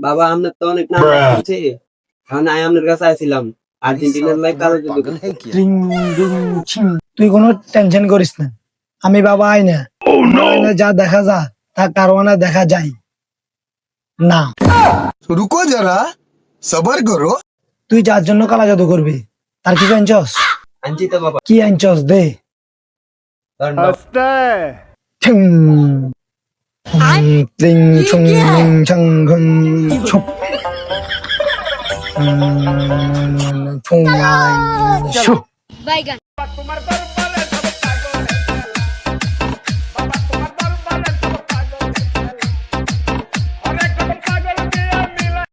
বাবা আপনার তো অনেক নাম আছে, কারণ আমি আপনার কাছে আইছিলাম আর্জেন্টিনার লাই কালো জাদু করতে। রিং রিং ছিং। তুই কোনো টেনশন করিস না, আমি বাবা আই না। আয়না যা দেখা যা তা কারওয়ানা দেখা যায় না। रुको जरा सबर करो। তুই যার জন্য কালা জাদু করবি তার কিছু আনছস? আনছি তো বাবা। কি আনছস দে। ধরেন বাবা। ঠিং টিং ছুং রিং ছং ঘং ছুপ ছুং আই ছুপ। Baigan.